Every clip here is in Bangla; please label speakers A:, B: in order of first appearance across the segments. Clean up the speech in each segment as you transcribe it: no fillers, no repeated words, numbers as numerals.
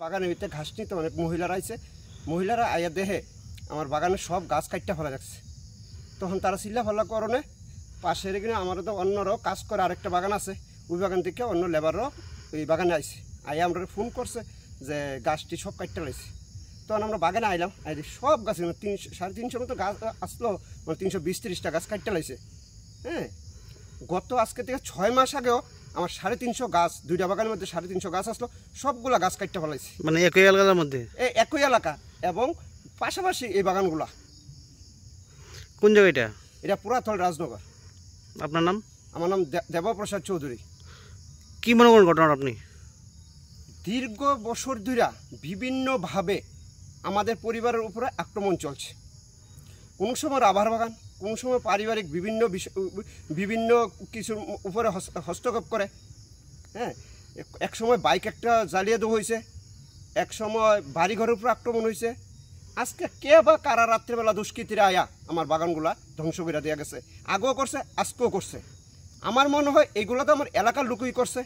A: বাগানের ভিতরে ঘাস নিতে অনেক মহিলারা আইছে, মহিলারা আইয়া দেহে আমার বাগানের সব গাছ কাটতে ফেলা যাচ্ছে। তখন তারা চিল্লা ফাল্লা করণে পাশের এখানে আমারও তো অন্যরাও কাজ করে আরেকটা বাগান আছে, ওই বাগান থেকে অন্য লেবাররাও ওই বাগানে আইছে, আইয়া আমরা ফোন করছে যে গাছটি সব কাটতে লাইছে। তখন আমরা বাগানে আইলাম, সব গাছ 350 মতো গাছ আসলো, মানে 320-30টা গাছ কাটতে লাইছে। হ্যাঁ, গত আজকে থেকে 6 মাস আগেও আমার 350 গাছ, 2টা বাগানের মধ্যে 350 গাছ আসলো, সবগুলা গাছ কাটতে ফেলাইছি।
B: মানে একই এলাকার মধ্যে,
A: একই এলাকা এবং পাশাপাশি এই বাগানগুলা।
B: কোন জায়গাটা?
A: এটা পুরাতল রাজনগর।
B: আপনার নাম?
A: আমার নাম দেবপ্রসাদ চৌধুরী।
B: কি মনে করেন ঘটনা আপনি?
A: দীর্ঘ বছর ধরে বিভিন্নভাবে আমাদের পরিবারের উপরে আক্রমণ চলছে। কোনো সময় রাবার বাগান, কোনো সময় পারিবারিক বিভিন্ন কিছুর উপরে হস্তক্ষেপ করে। হ্যাঁ, এক সময় বাইক একটা জ্বালিয়ে দেওয়া হয়েছে, এক সময় বাড়িঘরের উপরে আক্রমণ হয়েছে। আজকে কে বা কারা রাত্রেবেলা দুষ্কৃতীরা আয়া আমার বাগানগুলা ধ্বংস করে দেওয়া গেছে, আগেও করছে, আজকেও করছে। আমার মনে হয় এইগুলো তো আমার এলাকার লোকই করছে।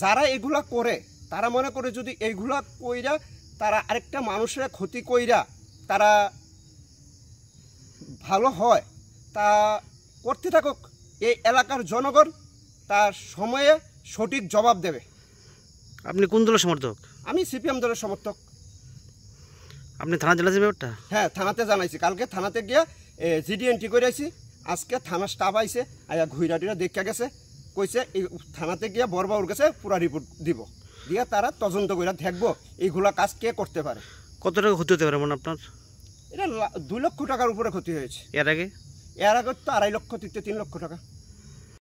A: যারা এগুলা করে তারা মনে করে যদি এইগুলা কইরা তারা আরেকটা মানুষের ক্ষতি কইরা তারা ভালো হয়, তা করতে থাকুক। এই এলাকার জনগণ তার সময়ে সঠিক জবাব দেবে।
B: আপনি কোন দলের সমর্থক?
A: আমি সিপিএম দলের সমর্থক।
B: আপনি থানা জানাইছেন ব্যাপারটা?
A: হ্যাঁ, থানাতে জানাইছি। কালকে থানাতে গিয়ে জিডি এন্ট্রি করে আইছি। আজকে থানার স্টাফ আইছে, আয়া ঘুইরাটিরা দেখে গেছে, কইছে এই থানাতে গিয়ে বড়বাবুর কাছে পুরা রিপোর্ট দিব, দিয়ে তারা তদন্ত করে দেখবো এইগুলা কাজ কে করতে পারে।
B: কত টাকা ক্ষতি হতে পারে মনে আপনার?
A: এটা 2 লক্ষ টাকার উপরে ক্ষতি হয়েছে।
B: এর আগে
A: তো 2.5 লক্ষ থেকে 3 লক্ষ টাকা।